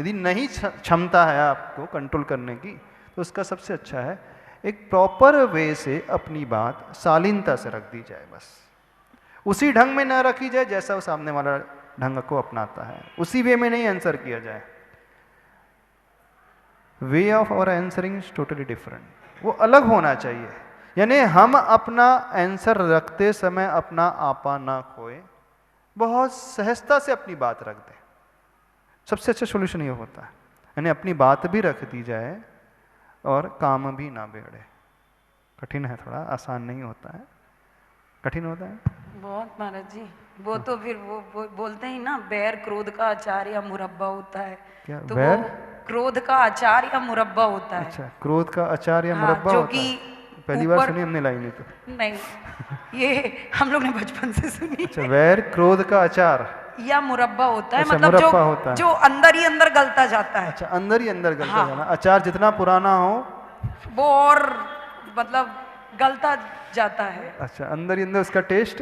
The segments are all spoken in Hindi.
यदि नहीं क्षमता है आपको कंट्रोल करने की, तो उसका सबसे अच्छा है एक प्रॉपर वे से अपनी बात शालीनता से रख दी जाए। बस उसी ढंग में ना रखी जाए जैसा वो सामने वाला ढंग को अपनाता है, उसी वे में नहीं आंसर किया जाए। Way of our answering is totally different, वो अलग होना चाहिए। यानी हम अपना आंसर रखते समय अपना आपा ना खोए, बहुत सहजता से अपनी बात रख दें। सबसे अच्छा सोल्यूशन ये होता है, यानी अपनी बात भी रख दी जाए और काम भी ना बिगड़े। कठिन है, थोड़ा आसान नहीं होता है, कठिन होता है बहुत महाराज जी। वो तो फिर वो बोलते हैं ना, बैर क्रोध का अचार या मुरब्बा होता है। क्या तो बैर? वो क्रोध का अचार या मुरब्बा होता है। अच्छा, क्रोध का अचार या हाँ, मुरब्बा जो होता कि है? पहली बार ऊपर सुनी हमने लाइन तो। नहीं, ये हम लोग ने बचपन से सुनी। अच्छा, वैर क्रोध का अचार या मुरब्बा होता है, अच्छा, मतलब जो मुरब्बा होता है। जो अंदर ही अंदर गलता जाता है। अच्छा, अंदर ही अंदर गलता हाँ। जाना। अचार जितना पुराना हो वो और मतलब गलता जाता है। अच्छा, अंदर ही अंदर उसका टेस्ट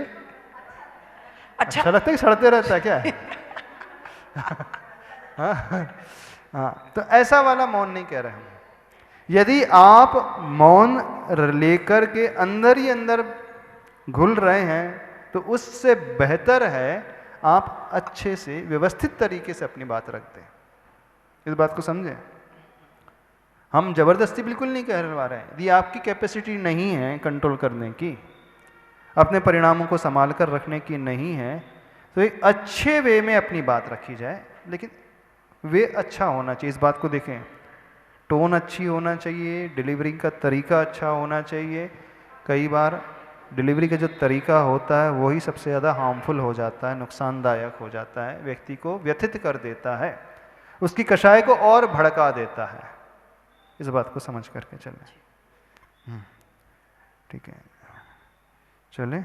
अच्छा, अच्छा लगता है कि सड़ते रहता है क्या? हाँ हाँ, तो ऐसा वाला मौन नहीं कह रहे हम। यदि आप मौन लेकर के अंदर ही अंदर घुल रहे हैं, तो उससे बेहतर है आप अच्छे से व्यवस्थित तरीके से अपनी बात रख दें। इस बात को समझें। हम जबरदस्ती बिल्कुल नहीं कहलवा रहे हैं। यदि आपकी कैपेसिटी नहीं है कंट्रोल करने की, अपने परिणामों को संभाल कर रखने की नहीं है, तो एक अच्छे वे में अपनी बात रखी जाए। लेकिन वे अच्छा होना चाहिए, इस बात को देखें। टोन अच्छी होना चाहिए, डिलीवरी का तरीका अच्छा होना चाहिए। कई बार डिलीवरी का जो तरीका होता है वही सबसे ज़्यादा हार्मफुल हो जाता है, नुकसानदायक हो जाता है, व्यक्ति को व्यथित कर देता है, उसकी कषाय को और भड़का देता है। इस बात को समझ करके चलें। ठीक है, चलें।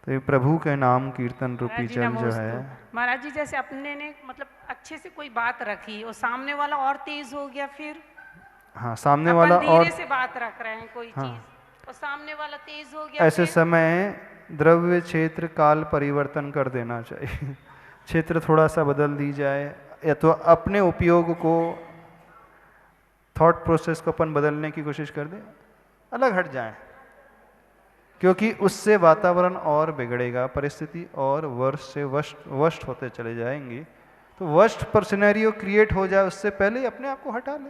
तो ये प्रभु के नाम कीर्तन रूपी जल जो है। महाराज जी, जैसे अपने ने मतलब अच्छे से कोई बात रखी और सामने वाला और तेज हो गया, फिर हाँ, सामने अपन वाला धीरे और से बात रख रहे हैं कोई हाँ, चीज और सामने वाला तेज हो गया, ऐसे फिर समय द्रव्य क्षेत्र काल परिवर्तन कर देना चाहिए। क्षेत्र थोड़ा सा बदल दी जाए, या तो अपने उपयोग को, थॉट प्रोसेस को अपन बदलने की कोशिश कर दें, अलग हट जाएं, क्योंकि उससे वातावरण और बिगड़ेगा, परिस्थिति और वर्ष से वर्स्ट होते चले जाएंगी। तो वर्स्ट पर सिनेरियो क्रिएट हो जाए उससे पहले ही अपने आप को हटा ले।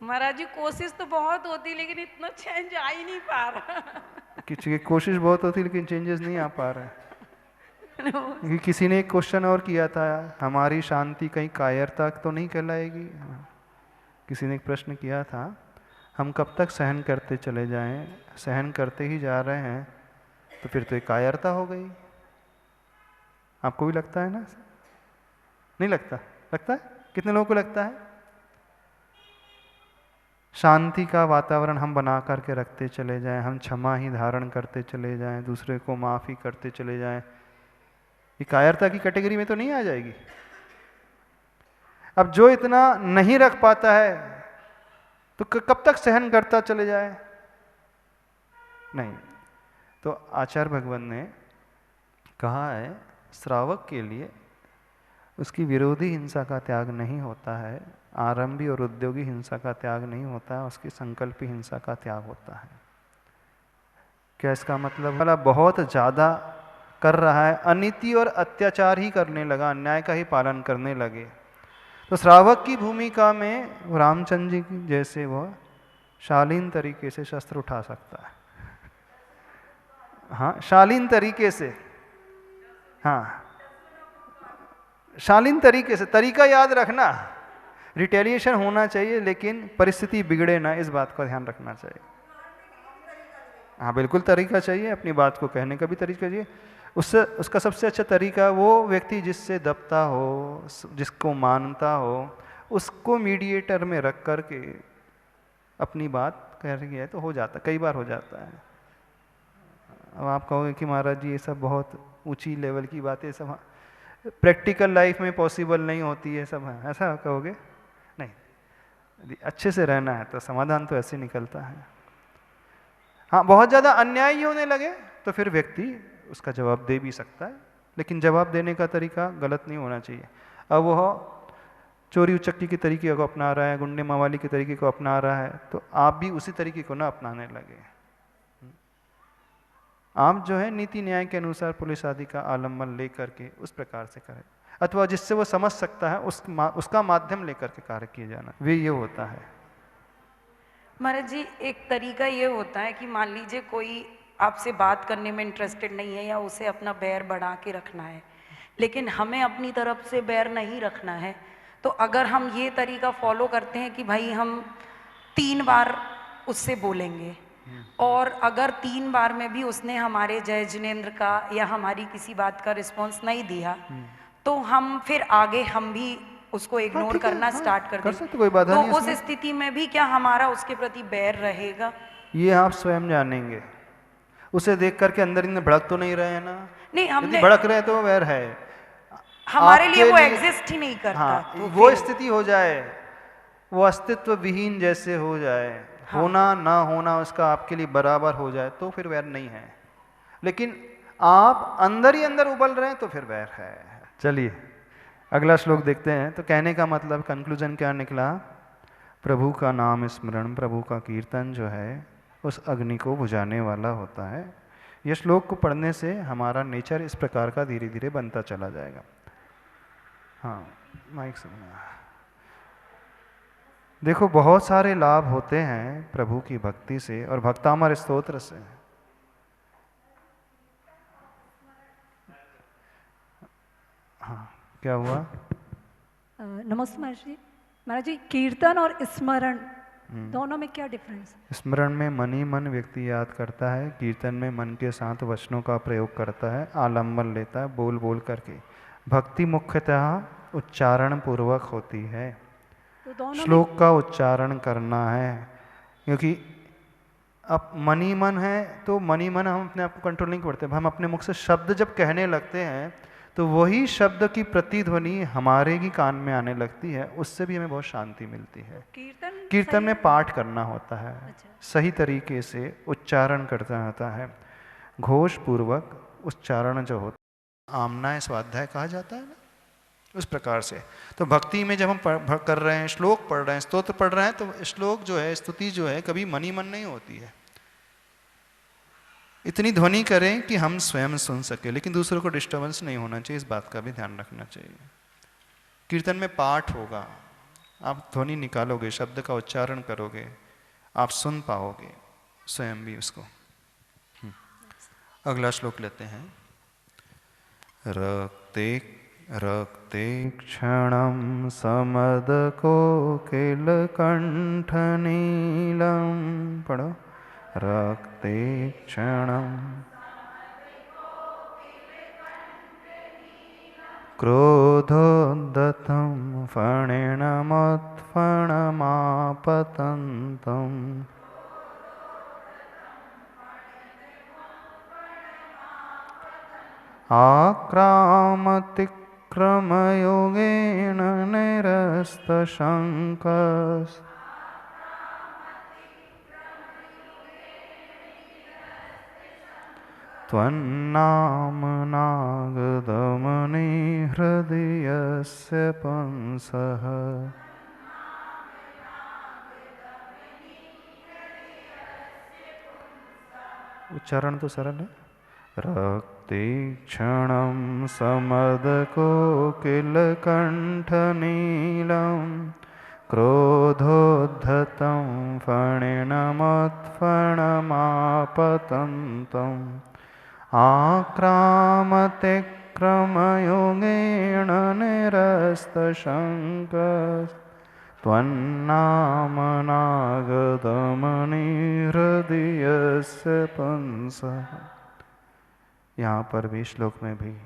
महाराज जी कोशिश तो बहुत होती, लेकिन इतना चेंज आ ही नहीं पा रहा। किसी की कोशिश बहुत होती लेकिन चेंजेस नहीं आ पा रहे। क्योंकि किसी ने एक क्वेश्चन और किया था, हमारी शांति कहीं कायरता तो नहीं कहलाएगी? किसी ने एक प्रश्न किया था, हम कब तक सहन करते चले जाएं, सहन करते ही जा रहे हैं तो फिर तो एक कायरता हो गई। आपको भी लगता है ना? नहीं लगता? लगता है? कितने लोगों को लगता है? शांति का वातावरण हम बना करके रखते चले जाएं, हम क्षमा ही धारण करते चले जाएं, दूसरे को माफ़ ही करते चले जाएं, ये कायरता की कैटेगरी में तो नहीं आ जाएगी? अब जो इतना नहीं रख पाता है तो कब तक सहन करता चले जाए? नहीं। तो आचार्य भगवान ने कहा है, श्रावक के लिए उसकी विरोधी हिंसा का त्याग नहीं होता है, आरंभी और उद्योगी हिंसा का त्याग नहीं होता है, उसकी संकल्पी हिंसा का त्याग होता है। क्या इसका मतलब? वाला बहुत ज़्यादा कर रहा है, अनीति और अत्याचार ही करने लगा, अन्याय का ही पालन करने लगे, तो श्रावक की भूमिका में रामचंद्र जी की जैसे वह शालीन तरीके से शस्त्र उठा सकता है। हाँ, शालीन तरीके से, हाँ, शालीन तरीके से। तरीका याद रखना, रिटेलिएशन होना चाहिए लेकिन परिस्थिति बिगड़े ना, इस बात का ध्यान रखना चाहिए। हाँ, बिल्कुल तरीका चाहिए, अपनी बात को कहने का भी तरीका चाहिए। उससे उसका सबसे अच्छा तरीका वो व्यक्ति जिससे दबता हो, जिसको मानता हो, उसको मीडिएटर में रख कर के अपनी बात कह रही है तो हो जाता, कई बार हो जाता है। अब आप कहोगे कि महाराज जी ये सब बहुत ऊंची लेवल की बातें, सब प्रैक्टिकल लाइफ में पॉसिबल नहीं होती है, सब है, ऐसा कहोगे? नहीं, यदि अच्छे से रहना है तो समाधान तो ऐसे निकलता है। हाँ, बहुत ज़्यादा अन्याय ही होने लगे तो फिर व्यक्ति उसका जवाब दे भी सकता है, लेकिन जवाब देने का तरीका गलत नहीं होना चाहिए। अब वह चोरी उचक्की के तरीके को अपना रहा है, गुंडे मवाली के तरीके को अपना रहा है, तो आप भी उसी तरीके को ना अपनाने लगे। आप जो है नीति न्याय के अनुसार पुलिस आदि का आलम्बन लेकर के उस प्रकार से करें, अथवा जिससे वो समझ सकता है उसका माध्यम लेकर के कार्य किए जाना, वे ये होता है। महाराज जी, एक तरीका ये होता है कि मान लीजिए कोई आपसे बात करने में इंटरेस्टेड नहीं है या उसे अपना बैर बढ़ा के रखना है, लेकिन हमें अपनी तरफ से बैर नहीं रखना है, तो अगर हम ये तरीका फॉलो करते हैं कि भाई हम 3 बार उससे बोलेंगे, और अगर 3 बार में भी उसने हमारे जय जिनेंद्र का या हमारी किसी बात का रिस्पॉन्स नहीं दिया, तो हम फिर आगे हम भी उसको इग्नोर ठीक है, करना स्टार्ट कर देंगे। सकते, कोई बाधा तो नहीं है उस उसमें। स्थिति में भी क्या हमारा उसके प्रति बैर रहेगा? ये आप स्वयं जानेंगे। उसे देख करके अंदर ही भड़क तो नहीं रहे हैं ना? नहीं, यदि हमने भड़क रहे हैं तो वैर है, हमारे लिए आपके वो लिए- एग्जिस्ट ही नहीं करता। हाँ, तो वो फिर- स्थिति हो जाए, वो अस्तित्व विहीन जैसे हो जाए, हाँ। होना ना होना उसका आपके लिए बराबर हो जाए, तो फिर वैर नहीं है। लेकिन आप अंदर ही अंदर उबल रहे हैं तो फिर वैर है। चलिए अगला श्लोक देखते हैं। तो कहने का मतलब, कंक्लूजन क्या निकला? प्रभु का नाम स्मरण, प्रभु का कीर्तन जो है उस अग्नि को बुझाने वाला होता है। ये श्लोक को पढ़ने से हमारा नेचर इस प्रकार का धीरे धीरे बनता चला जाएगा। हाँ, माइक से देखो, बहुत सारे लाभ होते हैं प्रभु की भक्ति से और भक्तामर स्तोत्र से। हाँ, क्या हुआ? नमस्ते महाराज जी। महाराज जी, कीर्तन और स्मरण दोनों में क्या डिफरेंस है? स्मरण में मन ही मन व्यक्ति याद करता है, कीर्तन में मन के साथ वचनों का प्रयोग करता है, आलम्बन लेता है बोल बोल करके। भक्ति मुख्यतः उच्चारण पूर्वक होती है, तो दोनों श्लोक का उच्चारण करना है, क्योंकि अब मन ही मन है तो मन ही मन हम अपने आप को कंट्रोल नहीं करते। हम अपने मुख से शब्द जब कहने लगते हैं तो वही शब्द की प्रतिध्वनि हमारे ही कान में आने लगती है, उससे भी हमें बहुत शांति मिलती है। कीर्तन में पाठ करना होता है, अच्छा। सही तरीके से उच्चारण करना होता है, घोष पूर्वक उच्चारण जो होता है, आमनाय स्वाध्याय कहा जाता है ना, उस प्रकार से। तो भक्ति में जब हम कर रहे हैं, श्लोक पढ़ रहे हैं, स्तोत्र पढ़ रहे हैं, तो श्लोक जो है, स्तुति जो है, कभी मन ही मन नहीं होती है। इतनी ध्वनि करें कि हम स्वयं सुन सके, लेकिन दूसरों को डिस्टर्बेंस नहीं होना चाहिए, इस बात का भी ध्यान रखना चाहिए। कीर्तन में पाठ होगा, आप ध्वनि निकालोगे, शब्द का उच्चारण करोगे, आप सुन पाओगे स्वयं भी उसको। अगला श्लोक लेते हैं। रक्ते रक्ते क्षणं समदको किल कंठ नीलम। पढ़ो। रक्ते क्षणं क्रोधोद्धतं फणिनमुत्फणमापतन्तम्। आक्रामतिक्रमयोगेन निरस्तशङ्कस्। त्वन्नामनागदमनि हृदयस्य पंसः। उच्चारण तो सरल है। रक्ते क्षणं समदकोकिलकण्ठनीलं क्रोधोद्धतं फणिनमुत्फणमापतन्तम्। आक्रामतिक्रमयोगेन निरस्तशङ्कस्। त्वन्नामनागदमनि हृदयस्य पंसः। यहाँ पर भी श्लोक में भी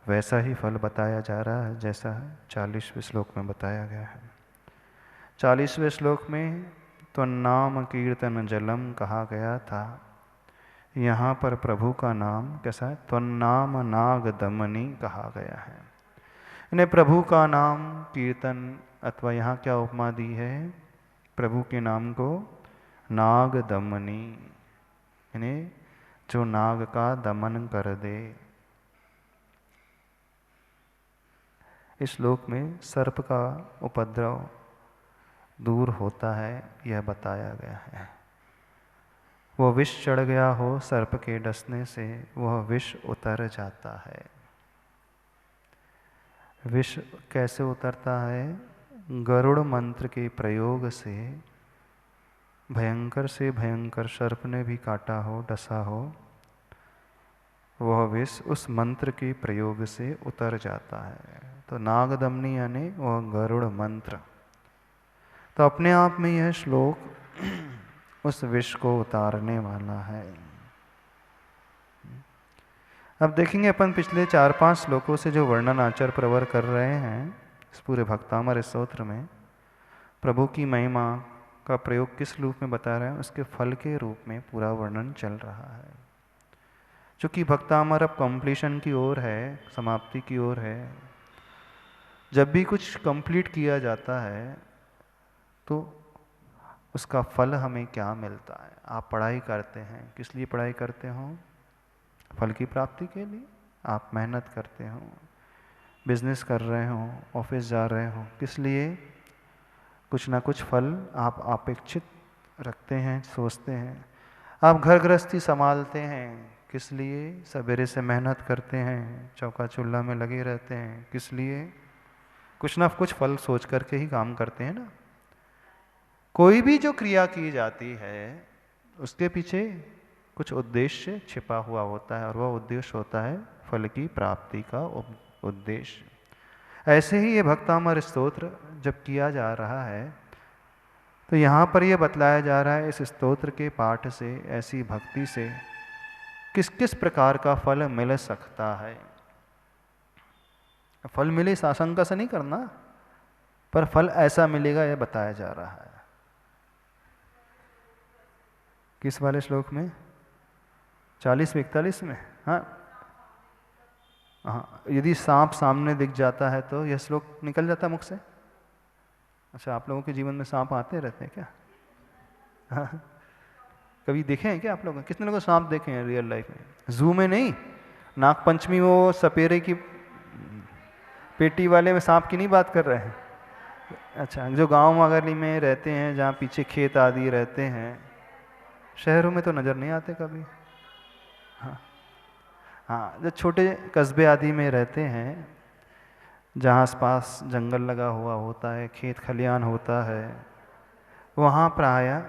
वैसा ही फल बताया जा रहा है जैसा 40वें श्लोक में बताया गया है। 40वें श्लोक में त्वन्नाम कीर्तन जलम कहा गया था, यहाँ पर प्रभु का नाम कैसा है? त्वन्नाम नागदमनी कहा गया है। इन्हें प्रभु का नाम कीर्तन, अथवा यहाँ क्या उपमा दी है प्रभु के नाम को? नागदमनी, इन्हें जो नाग का दमन कर दे। इस श्लोक में सर्प का उपद्रव दूर होता है यह बताया गया है। वो विष चढ़ गया हो सर्प के डसने से वह विष उतर जाता है। विष कैसे उतरता है? गरुड़ मंत्र के प्रयोग से भयंकर से भयंकर सर्प ने भी काटा हो, डसा हो, वह विष उस मंत्र के प्रयोग से उतर जाता है। तो नागदमनी यानी वह गरुड़ मंत्र। तो अपने आप में यह श्लोक उस विष को उतारने वाला है। अब देखेंगे अपन पिछले 4-5 श्लोकों से जो वर्णन आचार्य प्रवर कर रहे हैं इस पूरे भक्तामृत स्तोत्र में, प्रभु की महिमा का प्रयोग किस रूप में बता रहे हैं, उसके फल के रूप में पूरा वर्णन चल रहा है। चूँकि भक्तामृत अब कंप्लीशन की ओर है, समाप्ति की ओर है। जब भी कुछ कंप्लीट किया जाता है तो उसका फल हमें क्या मिलता है? आप पढ़ाई करते हैं, किस लिए पढ़ाई करते हो? फल की प्राप्ति के लिए। आप मेहनत करते हो, बिजनेस कर रहे हो, ऑफिस जा रहे हो, किस लिए? कुछ ना कुछ फल आप अपेक्षित रखते हैं, सोचते हैं। आप घर गृहस्थी संभालते हैं, किस लिए? सवेरे से मेहनत करते हैं, चौका चूल्हा में लगे रहते हैं, किस लिए? कुछ ना कुछ फल सोच करके ही काम करते हैं ना। कोई भी जो क्रिया की जाती है उसके पीछे कुछ उद्देश्य छिपा हुआ होता है और वह उद्देश्य होता है फल की प्राप्ति का उद्देश्य। ऐसे ही ये भक्तामृत स्तोत्र जब किया जा रहा है तो यहाँ पर यह बतलाया जा रहा है इस स्तोत्र के पाठ से, ऐसी भक्ति से किस किस प्रकार का फल मिल सकता है। फल मिले इस आशंका से नहीं करना, पर फल ऐसा मिलेगा यह बताया जा रहा है। किस वाले श्लोक में? 40-41 में। हाँ हाँ, यदि सांप सामने दिख जाता है तो यह श्लोक निकल जाता है मुख से। अच्छा, आप लोगों के जीवन में सांप आते रहते हैं क्या? हाँ, कभी देखे हैं क्या आप लोग? कितने लोगों सांप देखे हैं रियल लाइफ में? जू में नहीं, नागपंचमी वो सपेरे की पेटी वाले में सांप की नहीं बात कर रहे हैं। अच्छा, जो गांव वगैरह में रहते हैं जहाँ पीछे खेत आदि रहते हैं, शहरों में तो नज़र नहीं आते कभी। हाँ हाँ, जो छोटे कस्बे आदि में रहते हैं जहाँ आसपास जंगल लगा हुआ होता है, खेत खलियान होता है, वहाँ प्रायः,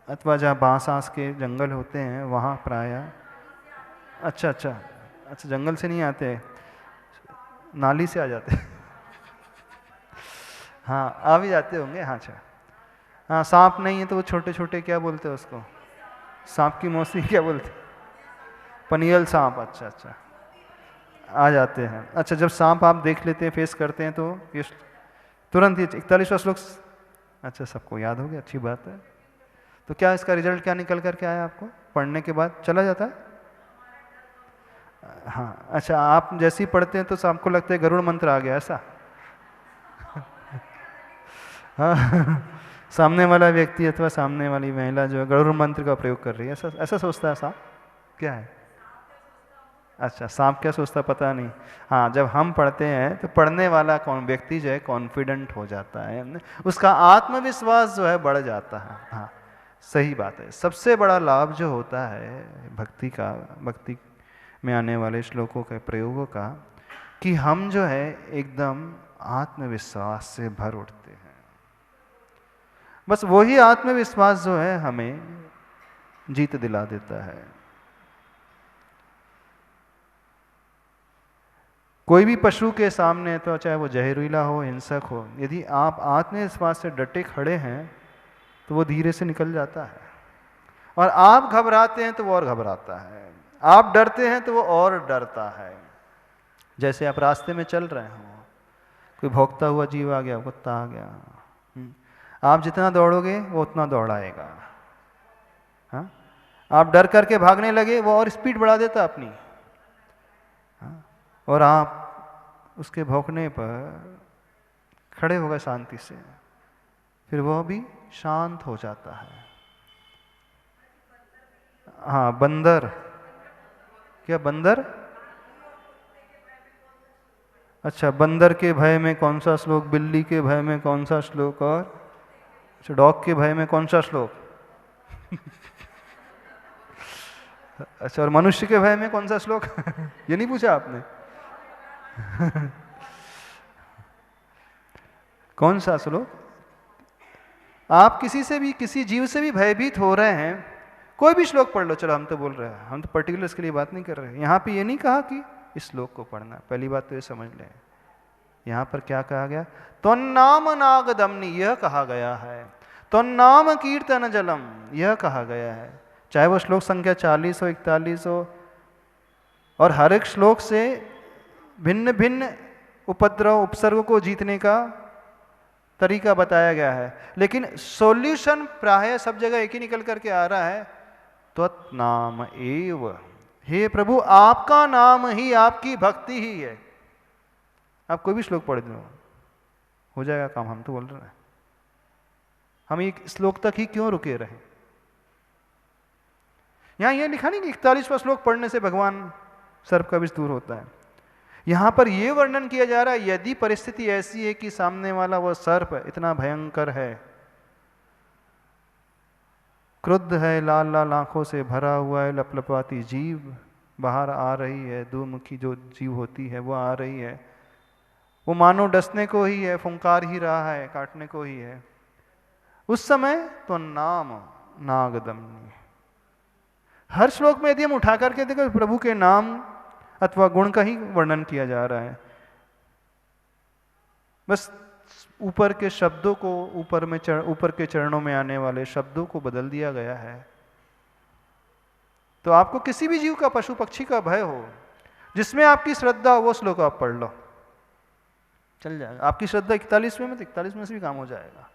अथवा जहाँ बांस आंस के जंगल होते हैं वहाँ प्रायः। अच्छा अच्छा अच्छा, जंगल से नहीं आते, नाली से आ जाते हाँ, आ भी जाते होंगे। हाँ अच्छा, हाँ, सांप नहीं है तो वो छोटे छोटे क्या बोलते हैं उसको? सांप की मौसी क्या बोलते? पनियल सांप। अच्छा अच्छा, आ जाते हैं। अच्छा, जब सांप आप देख लेते हैं, फेस करते हैं, तो ये तुरंत ही 41वां श्लोक अच्छा सबको याद हो गया, अच्छी बात है। तो क्या इसका रिजल्ट क्या निकल कर के आया आपको? पढ़ने के बाद चला जाता है? हाँ अच्छा, आप जैसे ही पढ़ते हैं तो आपको लगता है गरुड़ मंत्र आ गया, ऐसा? हाँ, सामने वाला व्यक्ति अथवा सामने वाली महिला जो है गरुड़ मंत्र का प्रयोग कर रही है, ऐसा ऐसा सोचता है सांप? क्या है? अच्छा, सांप क्या सोचता पता नहीं। हाँ, जब हम पढ़ते हैं तो पढ़ने वाला कौन व्यक्ति जो है कॉन्फिडेंट हो जाता है, उसका आत्मविश्वास जो है बढ़ जाता है। हाँ, सही बात है। सबसे बड़ा लाभ जो होता है भक्ति का, भक्ति में आने वाले श्लोकों के प्रयोगों का, कि हम जो है एकदम आत्मविश्वास से भर उठते हैं। बस वही आत्मविश्वास जो है हमें जीत दिला देता है। कोई भी पशु के सामने, तो चाहे वो जहरीला हो, हिंसक हो, यदि आप आत्मविश्वास से डटे खड़े हैं तो वो धीरे से निकल जाता है, और आप घबराते हैं तो वो और घबराता है, आप डरते हैं तो वो और डरता है। जैसे आप रास्ते में चल रहे हो, कोई भौंकता हुआ जीव आ गया, कुत्ता आ गया, आप जितना दौड़ोगे वो उतना दौड़ाएगा। हाँ, आप डर करके भागने लगे, वो और स्पीड बढ़ा देता अपनी। हाँ, और आप उसके भौंकने पर खड़े हो गए शांति से, फिर वह भी शांत हो जाता है। हाँ, बंदर, क्या बंदर? अच्छा, बंदर के भय में कौन सा श्लोक, बिल्ली के भय में कौन सा श्लोक, और अच्छा डॉग के भय में कौन सा श्लोक? अच्छा, और मनुष्य के भय में कौन सा श्लोक? ये नहीं पूछा आपने? कौन सा श्लोक? आप किसी से भी, किसी जीव से भी भयभीत हो रहे हैं, कोई भी श्लोक पढ़ लो। चलो हम तो बोल रहे हैं, हम तो पर्टिकुलर इसके लिए बात नहीं कर रहे। यहाँ पे ये नहीं कहा कि इस श्लोक को पढ़ना, पहली बात तो ये समझ लें। यहाँ पर क्या कहा गया? त्वन्नाम नागदमनी, यह कहा गया है। त्वन्नाम कीर्तन जलम, यह कहा गया है। चाहे वो श्लोक संख्या 40 हो, 41 हो, और हर एक श्लोक से भिन्न भिन्न उपद्रव उपसर्ग को जीतने का तरीका बताया गया है, लेकिन सॉल्यूशन प्राय सब जगह एक ही निकल करके आ रहा है, त्वत्नाम एव। हे प्रभु, आपका नाम ही, आपकी भक्ति ही है। आप कोई भी श्लोक पढ़ दो, हो जाएगा काम। हम तो बोल रहे हैं, हम एक श्लोक तक ही क्यों रुके रहे? यहां यह लिखा नहीं कि 41वां श्लोक पढ़ने से भगवान सर्प का विष दूर होता है। यहां पर यह वर्णन किया जा रहा है, यदि परिस्थिति ऐसी है कि सामने वाला वह सर्प इतना भयंकर है, क्रुद्ध है, लाल लाल आंखों से भरा हुआ है, लपलपाती जीव बाहर आ रही है, दो मुखी जो जीव होती है वो आ रही है, वो मानो डसने को ही है, फुंकार ही रहा है, काटने को ही है, उस समय तो नाम नागदमनी। हर श्लोक में यदि हम उठा करके देखो, प्रभु के नाम अथवा गुण का ही वर्णन किया जा रहा है। बस ऊपर के शब्दों को, ऊपर के चरणों में आने वाले शब्दों को बदल दिया गया है। तो आपको किसी भी जीव का, पशु पक्षी का भय हो, जिसमें आपकी श्रद्धा हो, वो श्लोक आप पढ़ लो, चल जाएगा। आपकी श्रद्धा 41 में तो 41 में से भी काम हो जाएगा।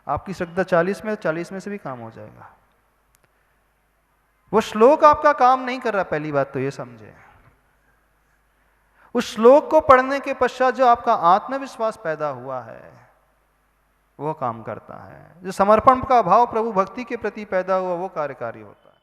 आपकी श्रद्धा 40 में, 40 में से भी काम हो जाएगा। वो श्लोक आपका काम नहीं कर रहा, पहली बात तो ये समझे। उस श्लोक को पढ़ने के पश्चात जो आपका आत्मविश्वास पैदा हुआ है, वो काम करता है। जो समर्पण का भाव प्रभु भक्ति के प्रति पैदा हुआ, वो कार्यकारी होता है।